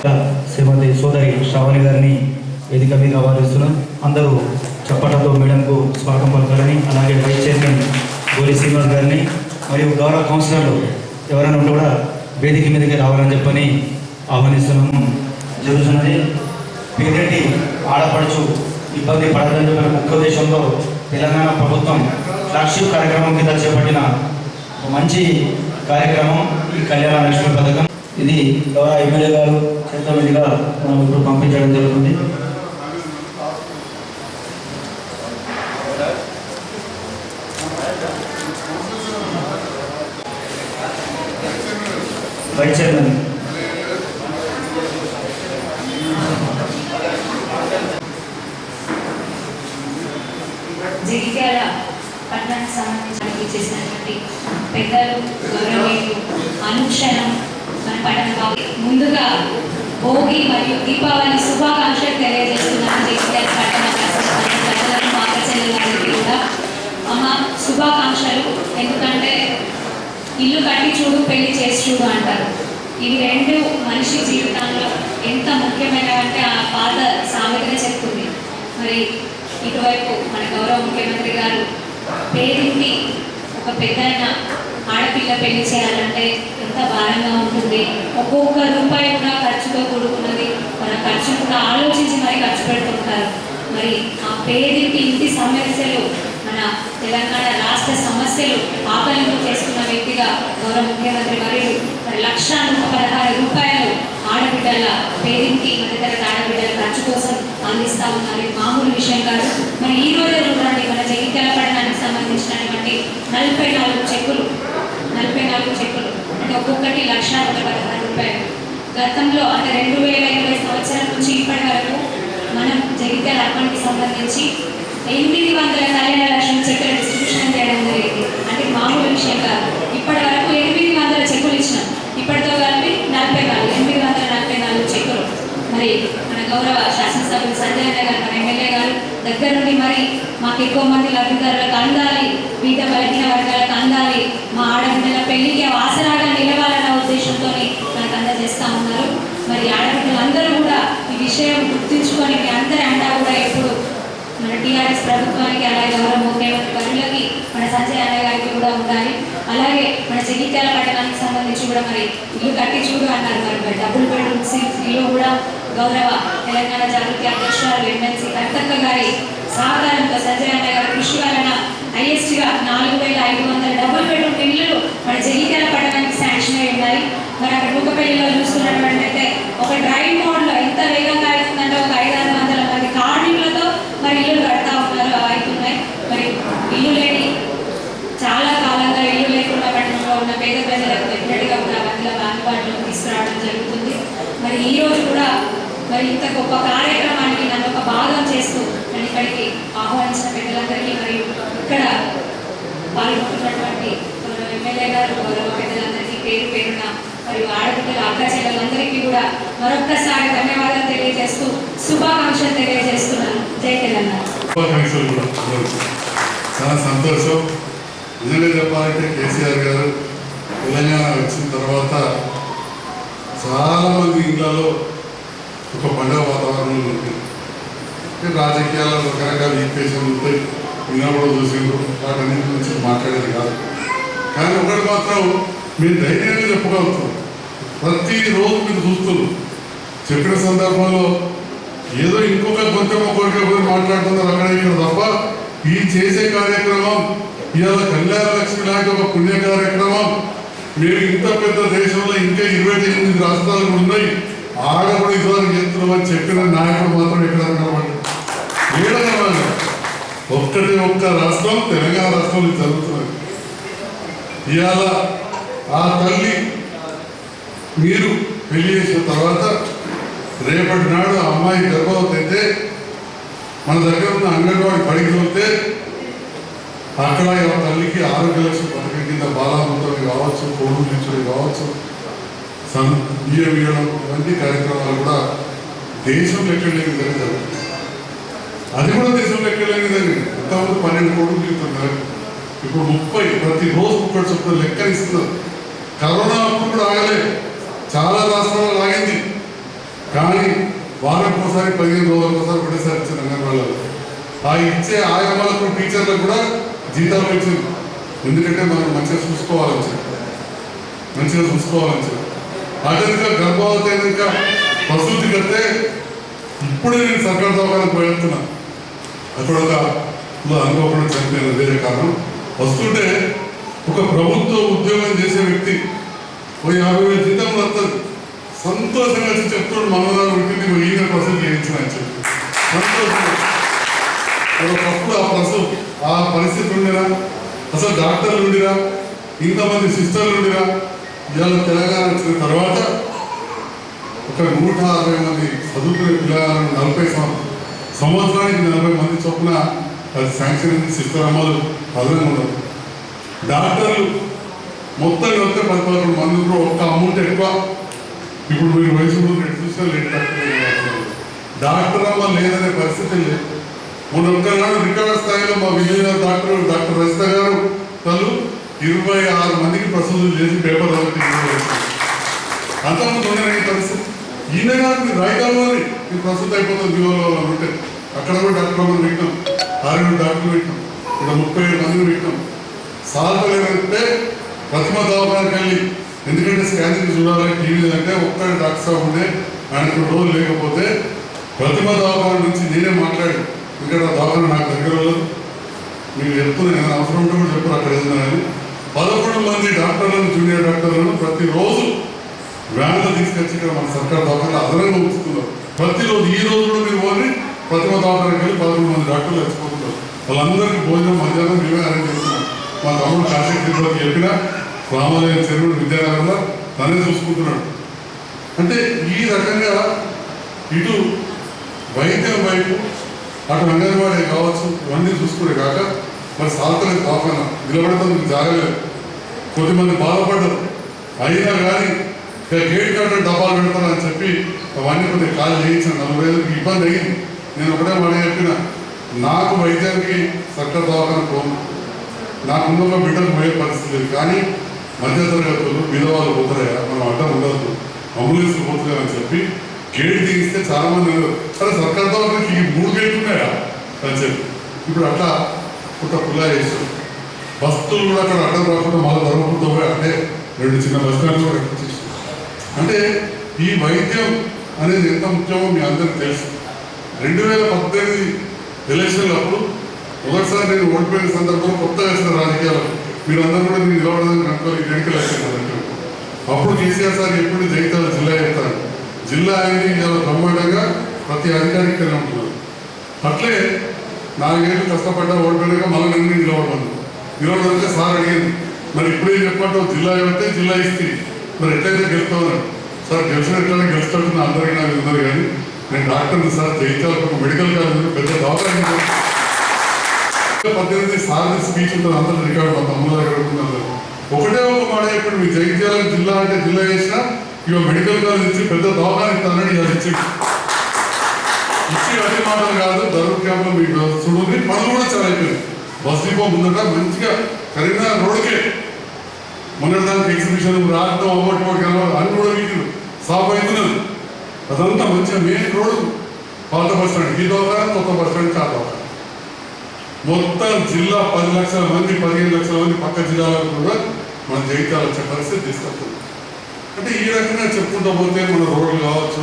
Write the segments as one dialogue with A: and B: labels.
A: శ్రీమతి సోదరి శ్రావణి గారిని వేదిక మీద ఆహ్వానిస్తున్నాం. అందరూ చప్పట్లతో మేడంకు స్వాగతం పలకాలని, అలాగే వైస్ చైర్మన్ గోలి శ్రీనివాస్ గారిని మరియు గౌరవ కౌన్సిలర్లు ఎవరైనా ఉంటే కూడా వేదిక మీదకి రావాలని చెప్పని ఆహ్వానిస్తున్నాము. జరుగుతున్నది పేదటి ఆడపడుచు ఇబ్బంది పడదని చెప్పిన ముఖ్య ఉద్దేశంలో తెలంగాణ ప్రభుత్వం ఫ్లాగ్షిప్ కార్యక్రమం కింద చేపట్టిన మంచి కార్యక్రమం ఈ కళ్యాణ లక్ష్మి పథకం. ఇది గౌరవ ఎమ్మెల్యే గారు చేతుల మీదుగా మనం ఇప్పుడు పంపించడం జరుగుతుంది. వైస్ చైర్మన్
B: జగిత్యాల పట్టణానికి సంబంధించి చేసినటువంటి పెద్దలు గౌరవనీయులు అనుక్షణం మన పట్టణ ముందుగా భోగి మరియు దీపావళి శుభాకాంక్షలు తెలియజేస్తున్నాను. జగిత్యాల పట్టణ ప్రజలకు మాత చెల్లెలకి కూడా అమ్మ శుభాకాంక్షలు. ఎందుకంటే ఇల్లు కట్టి చూడు పెళ్లి చేసి చూడు అంటారు. ఇవి రెండు మనిషి జీవితంలో ఎంత ముఖ్యమైనవంటే ఆ పాత సామెతగా చెప్తుంది. మరి ఇటువైపు మన గౌరవ ముఖ్యమంత్రి గారు పేదింటి ఒక పెద్దయిన ఆడపిల్ల పెళ్లి చేయాలంటే ఎంత భారంగా ఉంటుంది. ఒక్కొక్క రూపాయి కూడా ఖర్చుతో కూడుకున్నది. మన ఖర్చు కూడా ఆలోచించి మరి ఖర్చు పెడుతుంటారు. మరి ఆ పేదింటి ఇంటి సమస్యలు మన తెలంగాణ రాష్ట్ర సమస్యలు ఆకలింపు చేసుకున్న వ్యక్తిగా గౌరవ ముఖ్యమంత్రి మరియు మరి 1,116 రూపాయలు ఆడబిడ్డల పేదింటి మధ్యతరగతి ఆడబిడ్డల ఖర్చు కోసం అందిస్తూ ఉన్నారు. మామూలు విషయం కాదు. మరి ఈ రోజు చూడండి, మన జగిత్యాల పట్టణానికి సంబంధించినటువంటి 44 చెక్కులు అంటే ఒక్కొక్కటి 1,116 రూపాయలు. గతంలో అంటే 2020 సంవత్సరం నుంచి ఇప్పటి వరకు మనం జగిత్యాల అర్బన్కి సంబంధించి 800 కళ్యాణ లక్ష్మి చెక్కుల డిస్ట్రిబ్యూషన్ చేయడం జరిగింది. అంటే మామూలు విషయం కాదు. ఇప్పటి వరకు 800 చెక్కులు ఇచ్చినాం. ఇప్పటితో కలిపి 844 చెక్కులు. మరి మన గౌరవ శాసనసభ్యులు సంజయ్ అన్న గారు, మన ఎమ్మెల్యే గారు దగ్గర నుండి మరి మాకు ఎక్కువ మంది లబ్ధిదారులకు అందాలి, బీద బలహీన వర్గాలకు అందాలి, మా ఆడబిడ్డల పెళ్లికి ఆసరాగా నిలవాలన్న ఉద్దేశంతో మనకు అందజేస్తూ ఉన్నారు. మరి ఆడబిడ్డలందరూ కూడా ఈ విషయం గుర్తుంచుకొని మీ అందరి అండా కూడా ఎప్పుడు మన టీఆర్ఎస్ ప్రభుత్వానికి, అలాగే గౌరవ ముఖ్యమంత్రి వర్యులకి, మన సంజయ్ అన్న గారికి కూడా ఉండాలి. అలాగే మన జగిత్యాల పట్టణానికి సంబంధించి కూడా మరి ఇల్లు కట్టి చూడు అన్నారు. మరి డబుల్ బెడ్రూమ్స్ ఇల్లు కూడా గౌరవ తెలంగాణ జాగృతి అధ్యక్షురాలు ఎమ్మెల్సీ కవితక్క గారి సహకారంతో సంజయ్ అన్న గారి కృషి వలన హైయెస్ట్గా 4,500 డబుల్ బెడ్రూమ్ ఇల్లు మన జగిత్యాల పట్టణానికి శాంక్షన్ అయి ఉన్నాయి. మరి అక్కడ ముఖపల్లిలో చూస్తున్నటువంటి అయితే ఒక డ్రైవ్ మోడ్లో ఎంత వేగంగా అవుతుందంటే ఒక 500-600 మంది కార్మికులతో మరి ఇల్లు కడతా ఉన్నారు, అవుతున్నాయి. మరి ఇల్లు లేని చాలా కాలంగా ఇల్లు లేకుండా పట్టణంలో ఉన్న పేద ప్రజలకు డెఫినెట్గా కూడా అందులో అందుబాటులోకి తీసుకురావడం జరుగుతుంది. మరి ఈ రోజు కూడా మరి ఇంత గొప్ప కార్యక్రమానికి నన్ను ఒక భాగం చేస్తూ నన్ను ఇక్కడికి ఆహ్వానించిన పెద్దలందరికీ మరియు ఇక్కడ పాల్గొంటున్నటువంటి గౌరవ ఎమ్మెల్యే గారు, గౌరవ పెద్దలందరికీ పేరు పేరున మరియు ఆడబిడ్డల అక్క చెల్లెలందరికీ కూడా మరొక్కసారి ధన్యవాదాలు తెలియజేస్తూ శుభాకాంక్షలు తెలియజేస్తున్నాను. జై తెలంగాణ.
C: చాలా సంతోషం. నిజంగా చెప్పాలంటే కేసీఆర్ గారు తెలంగాణ వచ్చిన తర్వాత చాలామంది ఇళ్లలో ఒక పండుగ వాతావరణం ఉంటుంది. రాజకీయాల్లో రకరకాల ఈక్వేషన్లు ఉంటాయి. నిన్న కూడా చూసిండ్రు, వాటన్నింటి గురించి మాట్లాడేది కాదు. కానీ ఒకటి మాత్రం మీరు ధైర్యంగా చెప్పగలుగుతారు. ప్రతిరోజు మీరు చూస్తున్నారు. చెప్పిన సందర్భంలో ఏదో ఇంకొక కొంచెం ఒకరికి పోయి మాట్లాడుతున్నారు అక్కడ ఇక్కడ తప్ప ఈ చేసే కార్యక్రమం ఇవాళ కళ్యాణ లక్ష్మి లాంటి ఒక పుణ్య కార్యక్రమం. మీరు ఇంత పెద్ద దేశంలో ఇంకా 28 రాష్ట్రాలు ఉన్నాయి, ఆడ కూడా ఇదివరకు చేస్తున్నామని చెప్పిన నాయకుడు మాత్రం ఎక్కడ కనబడ్డారు? ఏడగలవాలి. ఒక్క రాష్ట్రం తెలంగాణ రాష్ట్రంలో జరుగుతున్నది. ఇవాళ ఆ తల్లి మీరు పెళ్లి చేసిన తర్వాత రేపటి నాడు ఆ అమ్మాయి గర్భవతి అయితే మన దగ్గర ఉన్న అంగన్వాడీ బడికి వెళ్తే అక్కడ తల్లికి ఆరోగ్య లక్ష్మి పథకం కింద బాలామృతం కావచ్చు, కోడు తీర్చడం కావచ్చు, బియ్యం ఇవ్వడం ఇవన్నీ కార్యక్రమాలు కూడా దేశం లెక్కలేని విధంగా జరుగుతుంది. అది కూడా దేశం లెక్కలేని విధంగా ఎంతమంది 12 కోట్లు తీరుతున్నారు. ఇప్పుడు 30 ప్రతిరోజు 1 చొప్పున లెక్కలు ఇస్తున్నారు. కరోనా అప్పుడు కూడా ఆగలేదు, చాలా రాష్ట్రాలు ఆగింది. కానీ వారానికోసారి 15 రోజులకోసారి ఒకటేసారి ఇచ్చింది అంగన్వాడీలో. ఆ ఇచ్చే ఆయమ్మలకు టీచర్లకు కూడా జీతాలు వచ్చింది. ఎందుకంటే మనం మంచిగా చూసుకోవాలని చెప్పి అదేవిధంగా గర్భవతి అయినాక ప్రసూతి కడితే ఇప్పుడే నేను సర్కారు దవాఖానకు వెళ్తున్నా. అక్కడ ఒక అనుకోకుండా చనిపోయిన వేరే కారణం వస్తుంటే ఒక ప్రభుత్వ ఉద్యోగం చేసే వ్యక్తి 50,000 జీతం వస్తుంది. సంతోషంగా వచ్చి చెప్తున్నాడు మనోదాలు ఉంటుంది ఈయన ప్రసూతి చేయించిన అని చెప్పి సంతోషంగా. ఒకప్పుడు ఆ పరిస్థితి ఉండేనా? అసలు డాక్టర్లు ఉండిరా, ఇంతమంది సిస్టర్లు ఉండిరా. ఇవాళ తెలంగాణ వచ్చిన తర్వాత ఒక 160 మంది చదువుకునే పిల్లలను 40 సంవత్సరానికి 40 మంది చొప్పున అది శాంక్షన్ అయింది. సిస్టర్ అమ్మలు అదనంగా ఉండదు. డాక్టర్లు మొత్తం కలిపితే 10-11 మంది ఒక్క అమౌంట్ ఎక్కువ. ఇప్పుడు మీరు వయసు చూసినా లేదు డాక్టర్ అమ్మ లేదనే పరిస్థితి లేదు. మొన్న ఒక్కనాడు రికార్డు స్థాయిలో మా విజయనగర డాక్టర్ రజిత గారు తను 26 మందికి ప్రసూతులు చేసి పేపర్ అంతకుముందు ఉండని పరిస్థితి. ఈయన గారు మీరు రాయగలమని మీరు ప్రసూతి అయిపోతుంది జీవోలో ఉంటే అక్కడ కూడా డాక్టర్ అమ్మని పెట్టాం, 6 డాక్టర్లు పెట్టాం, ఇక్కడ 37 మందిని పెట్టాం. సాధలేదంటే ప్రతిమ దవాఖానకి వెళ్ళి ఎందుకంటే స్కానింగ్ చూడాలి టీవీ అంటే ఒక్కరి డాక్టర్ సాబ్ ఉండే ఆయనకు రోజు లేకపోతే ప్రతిమ దవాఖాన నుంచి నేనే మాట్లాడి ఇక్కడ దవాఖాన నాకు దగ్గర లేదు మీకు చెప్తున్నా ఏదైనా అవసరం ఉంటే కూడా చెప్పారు అక్కడ ఏదైనా 11 మంది డాక్టర్లను జూనియర్ డాక్టర్లను ప్రతిరోజు వ్యాన్లో తీసుకొచ్చి ఇక్కడ మన సర్కారు దవాఖాన అదనంగా ఉంచుతున్నారు. ప్రతిరోజు ఈ రోజు కూడా మీరు ఓన్లీ ప్రతిమ దవాఖానకి వెళ్ళి 11 మంది డాక్టర్లు చచ్చిపోతున్నారు. వాళ్ళందరికీ భోజనం మధ్యాహ్నం మేమే అరేంజ్ చేస్తున్నాం. మా తమ్ముడు కాశీకి చెప్పిన రామాలయం చెరువుడు విద్యానగరంలో తనే చూసుకుంటున్నాడు. అంటే ఈ రకంగా ఇటు వైద్యం వైపు అటు అంగన్వాడీ కావచ్చు ఇవన్నీ చూసుకునే కాక మరి సాల్తలేదు దవాఖాన నిలబడతాం మీకు జాగలేదు. కొద్దిమంది బాధపడ్డారు. అయినా కానీ గేట్ కట్ట డబ్బాలు పెడతానని చెప్పి అవన్నీ కొద్దిగా ఖాళీ చేయించాను. 40,000 ఇబ్బంది అయ్యింది. నేను ఒకటే మాట చెప్పిన నాకు వైద్యానికి సర్కారు దవాఖాన పోను, నాకు ముందుగా బిడ్డలు పోయే పరిస్థితి లేదు. కానీ మధ్యతరగతులు విధవాళ్ళు పోతారా మనం అడ్డం ఉండదు అంబులెన్స్లు పోతుందా అని చెప్పి గేట్ తీస్తే చాలా మంది సరే సర్కారు దవాఖానకి 3 గేట్లు ఉన్నాయా అని చెప్పి ఇప్పుడు అట్లా ఒక పుల్లా చేసాం. బస్సులు కూడా అక్కడ అడ్డం రాకుండా మళ్ళీ ధర్మపురంతో పోయి అంటే 2 చిన్న బస్ స్టాండ్లు కూడా కట్టించేసాం. అంటే ఈ వైద్యం అనేది ఎంత ముఖ్యమో మీ అందరికీ తెలుసు. 2018 ఎలక్షన్లు అప్పుడు ఒకసారి నేను ఓడిపోయిన సందర్భంలో కొత్తగా వచ్చిన రాజకీయాలు మీరందరూ కూడా నేను నిలబడదని కనుక్కోవాలి ఎన్నికలు వచ్చింది. అప్పుడు కేసీఆర్ సార్ ఎప్పుడు జగిత్యాల జిల్లా చెప్తాను జిల్లా అనేది ఇలా బ్రహ్మాండంగా ప్రతి అధికారికి ఇక్కడే ఉంటున్నారు. అట్లే 4 ఏళ్ళు కష్టపడ్డా ఓడిపోయాక మళ్ళీ నన్ను నిలబడంటే సార్ అడిగింది మరి ఇప్పుడే చెప్పంటావు జిల్లా చెప్తే జిల్లా ఇస్తే మరి ఎట్లయితే గెలుస్తావు సార్ గెలిచినట్లయితే గెలుస్తాడు అందరికీ నాకు ఉన్నారు. కానీ నేను డాక్టర్ని సార్ జగిత్యాల మెడికల్ కాలేజ్ పెద్ద దవాఖాన 18 సార్లు స్పీచ్ ఉంటుంది అందరూ రికార్డు మా తమ్ముల దగ్గర ఉంటున్నారు. ఒకటే ఒక మాట చెప్పండి మీ జగిత్యాల జిల్లా అంటే జిల్లా చేసినా ఇక మెడికల్ కాలేజ్ ఇచ్చి పెద్ద దవాఖాన ఇస్తానని ఇలా ఇచ్చి అన్ని మాటలు కాదు. ధర్మూర్ క్యాంప్లో మీకు చూడండి పనులు కూడా చాలా అయిపోయింది. బస్ డిపో ముందట మంచిగా కరీంనగర్ రోడ్కే మొన్నటిదానికి ఎగ్జిబిషన్ రావడం అవ్వటి అన్ని కూడా మీకు సాఫ్ అవుతున్నది. అదంతా మంచిగా మెయిన్ రోడ్డు పాత బస్ స్టాండ్ ఈ దవాఖాన కొత్త బస్ స్టాండ్ ఆ దవాఖాన మొత్తం జిల్లా 10 లక్షల మంది 15 లక్షల మంది పక్క జిల్లాలకు కూడా మన జగిత్యాల వచ్చే పరిస్థితి తీసుకొస్తుంది. అంటే ఈ రకంగా చెప్పుకుంటూ పోతే మన రోడ్లు కావచ్చు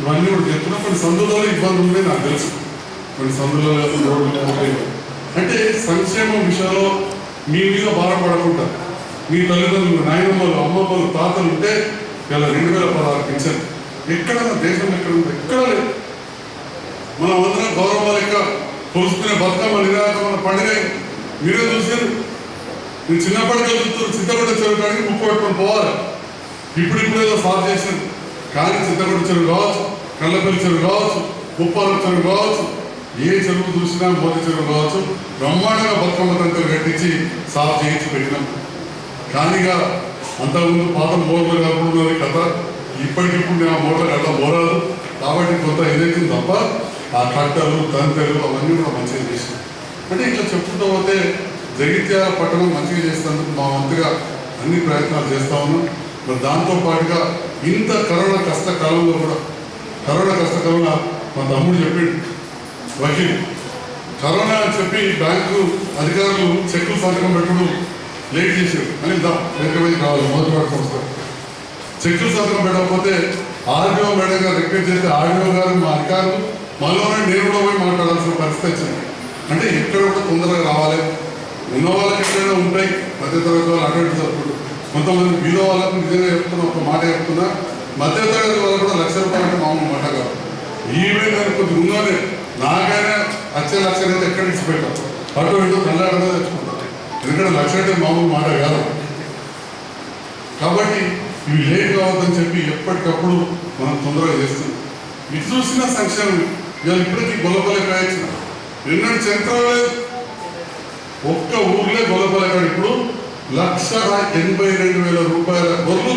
C: ఇవన్నీ కూడా చెప్తున్నా. కొన్ని సందులలో ఇబ్బంది ఉంటే నాకు తెలుసు, కొన్ని సందులలో రోడ్లు అంటే సంక్షేమం విషయంలో మీ మీద బాధపడకుండా మీ తల్లిదండ్రులు నాయనమ్మలు అమ్మమ్మలు తాతలు ఉంటే ఇలా 2016 పింఛన్ ఎక్కడన్నా దేశం ఎక్కడ ఉందో ఎక్కడ లేదు. మనం అందరం గౌరవం లెక్క కొలుసుకునే బతుకమ్మ నిరాకరణ పండుగ మీరే చూసారు. మీరు చిన్నప్పటికే చూస్తారు చింతగొడ్డ చెరువు కానీ ముప్పు పెట్టుకొని పోవాలి. ఇప్పుడు ఏదో సాల్వ్ చేశారు. కానీ చింతగొడ్డ చెరువు కావచ్చు, కళ్ళపల్లి చెరువు కావచ్చు, ముప్పాల చెరువు కావచ్చు, ఏ చెరువు చూసినా మోదీ చెరువు కావచ్చు బ్రహ్మాండంగా బతుకమ్మ తంతులు కట్టించి సాల్వ్ చేయించి పెట్టినాం. కానీగా అంతకుముందు పాత మోర్లు కలుపుకున్నది కథ ఇప్పటికిప్పుడు నేను ఆ మోర్లకు అట్లా మోరాదు కాబట్టి కొంత ఇదైతుంది తప్ప ఆ కట్టలు తంతెలు అవన్నీ కూడా మంచిగా చేసినాం. అంటే ఇట్లా చెప్పుకుంటూ పోతే జగిత్యాల పట్టణం మంచిగా చేసేందుకు మా వంతుగా అన్ని ప్రయత్నాలు చేస్తూ ఉన్నాం. మరి దాంతోపాటుగా ఇంత కరోనా కష్టకాలంలో కూడా కరోనా కష్టకాలంలో మా తమ్ముడు చెప్పిండు వకీల్ కరోనా అని చెప్పి బ్యాంకు అధికారులు చెక్కులు సంతకం పెట్టుడు లేట్ చేశారు అని వెనకబడి కావాలి మోసపాటు సంస్థ చెక్కులు సంతకం పెట్టకపోతే ఆర్డీఓ మేడం గారు రిక్వెస్ట్ చేస్తే ఆర్డీఓ గారు మా అధికారులు మనలోనే నేను కూడా పోయి మాట్లాడాల్సిన పరిస్థితి వచ్చింది. అంటే ఎక్కడ కూడా తొందరగా రావాలి, ఉన్న వాళ్ళకి ఎక్కడైనా ఉంటాయి మధ్యతరగతి వాళ్ళు అటువంటి తప్పుడు, కొంతమంది వీలో వాళ్ళకు నిజంగా చెప్తున్నా ఒక మాట చెప్తున్నా, మధ్యతరగతి వాళ్ళు కూడా ₹1,00,000 అంటే మామూలు మాట కాదు. ఈవెన్ నేను కొద్దిగా ఉన్నదే నాకైనా లక్ష అయితే ఎక్కడ నుంచి పెట్టాం అటు ఇటు కళ్ళాడనే తెచ్చుకుంటాం, ఎందుకంటే ₹1,00,000 అంటే మామూలు మాట కాదు. కాబట్టి ఇవి లేట్ కావద్దని చెప్పి ఎప్పటికప్పుడు మనం తొందరగా చేస్తున్నాం. ఇది చూసిన సంక్షేమం ఇవాళ ఇప్పటికీ గొల్లపల్లి కాయచ్చిన ఎన్నడూ చరిత్ర లేదు. ఒక్క ఊర్లే గొల్లపల్లి కాడ ఇప్పుడు ₹1,82,000 గొర్రెలు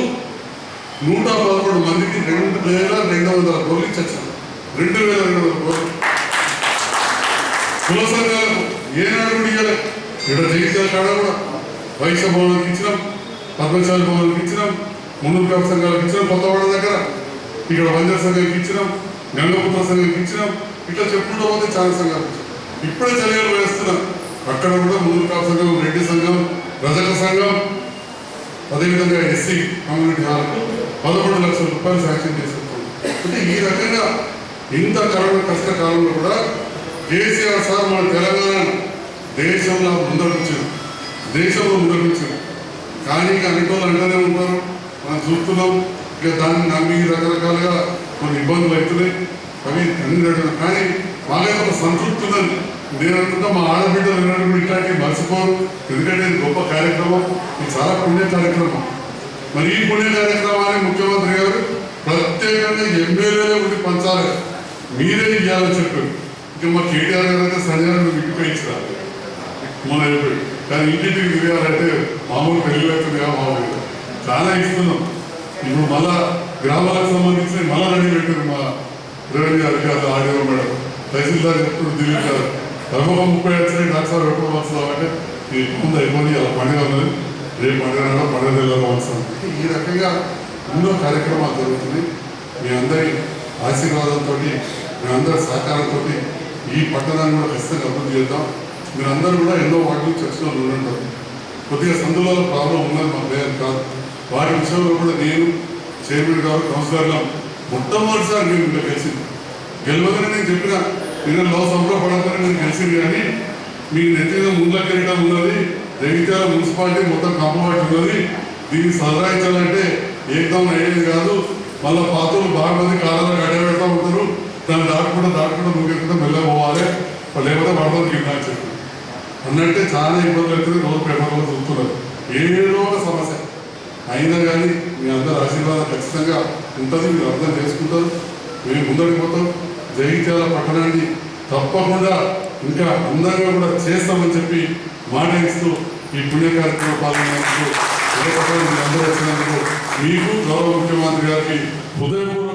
C: 111 మందికి 2,200 గొర్రెలు ఇచ్చారు. 2,200 గొర్రెలు కుల సంఘాలకు ఏనాడు కూడా ఇవ్వలే. ఇక్కడ జగిత్యాల కాడ కూడా వైశ్య భవనానికి ఇచ్చినాం, పద్మశాలి భవనానికి ఇచ్చినాం, మున్నూరు కాపు సంఘాలకు ఇచ్చినాం, కొత్తవాడ దగ్గర ఇక్కడ వంజర సంఘానికి ఇచ్చినాం, గంగపుత్ర సంఘానికి ఇచ్చినాం, ఇట్లా చెప్పుకుంటూ పోతే చాలా సంఘాలు ఇచ్చాం. ఇప్పుడే చర్యలు వేస్తున్నాం. అక్కడ కూడా మున్నూరు కాపు సంఘం, రెడ్డి సంఘం, రజక సంఘం, అదేవిధంగా ఎస్సీ కమ్యూనిటీ హాల్కు ₹11,00,000 శాంక్షన్ చేస్తున్నాం. అంటే ఈ రకంగా ఇంత కరోనా కష్టకాలంలో కూడా కేసీఆర్ సార్ మన తెలంగాణ దేశంలో ముందడుగుచ్చారు. కానీ అన్నిటోళ్ళు అంటూనే ఉంటారు, మనం చూస్తున్నాం. ఇక దాన్ని నమ్మి రకరకాలుగా కొన్ని ఇబ్బందులు అవుతున్నాయి. అవి అన్ని అడుగుతున్నాం. కానీ మాకైతే ఒక సంతృప్తి ఉన్నది. నేను అనుకుంటా మా ఆడబిడ్డలు వినడం ఇట్లాంటివి మర్చిపోరు. ఎందుకంటే ఇది గొప్ప కార్యక్రమం, ఇది చాలా పుణ్య కార్యక్రమం. మరి ఈ పుణ్య కార్యక్రమాన్ని ముఖ్యమంత్రి గారు ప్రత్యేకంగా ఎమ్మెల్యేలే ఉండి పంచాలి, మీరే ఇవ్వాలని చెప్పారు. ఇంకా మా కేటీఆర్ గారు అయితే సంజయ్ ఇంటికి ఇచ్చినారు మన అయిపోయి. కానీ ఇంటింటికి తిరగాలంటే మామూలు పెళ్ళి అవుతుందిగా, మామూలుగా చాలా ఇస్తున్నాం. ఇప్పుడు మళ్ళా గ్రామాలకు సంబంధించి మళ్ళా రెడీ పెట్టారు మా రెవెన్యూ అధికారులు, ఆర్డీఓ మేడం, తహసీల్దార్ చెప్తున్నారు, ఢిల్లీ గారు తప్పక 30 వచ్చినాయి, డాక్టర్ ఎప్పుడు వస్తాం అంటే ఈ ముందు అయిపోయి అలా పండుగ ఉన్నది, రేపు పండుగ పండుగ నెలలో వస్తాం. ఈ రకంగా ఎన్నో కార్యక్రమాలు జరుగుతున్నాయి. మీ అందరి ఆశీర్వాదంతో, మీ అందరి సహకారంతో ఈ పట్టణాన్ని కూడా ఖచ్చితంగా అభివృద్ధి చేద్దాం. మీరందరూ కూడా ఎన్నో వాటిని చర్చలో ఉండంటారు. కొద్దిగా సందులో ప్రాబ్లం ఉన్నది మా పేరు కాదు. వాటి విషయంలో కూడా నేను చైర్మన్ గారు కౌన్సిలర్లో మొట్టమొదటిసారి నేను ఇంకా గెలిచింది. గెలవగానే నేను చెప్పిన నేను సంబరపడాలని నేను గెలిచింది. కానీ మీ నెత్తిన ముందుల కిరీటం ఉన్నది, జగిత్యాల మున్సిపాలిటీ మొత్తం కంపవాటి ఉన్నది, దీన్ని సదరాయించాలంటే ఏకదం అయ్యేది కాదు. మళ్ళీ పాత్రలు బాగా మంది కాలంలో గడబెడతా ఉంటారు, దాన్ని దాటుకుంటూ ముగికుండా మెల్లగా పోవాలి, లేకపోతే పడతారు కింద అని చెప్పి అన్నట్టే చాలా ఇబ్బందులు అవుతుంది. రోజు పేపర్లో చూస్తున్నారు ఏదో ఒక సమస్య అయినా కానీ మీ అందరి ఆశీర్వాదం ఖచ్చితంగా ఉంటుంది. మీరు అర్థం చేసుకుంటారు, మేము ముందడికి పోతాం. జగిత్యాల పట్టణాన్ని తప్పకుండా ఇంకా అందంగా కూడా చేస్తామని చెప్పి మాట ఇస్తూ ఈ పుణ్య కార్యక్రమం పాల్గొన్నందుకు అందరూ వచ్చినందుకు మీకు గౌరవ ముఖ్యమంత్రి గారికి హృదయపూర్వక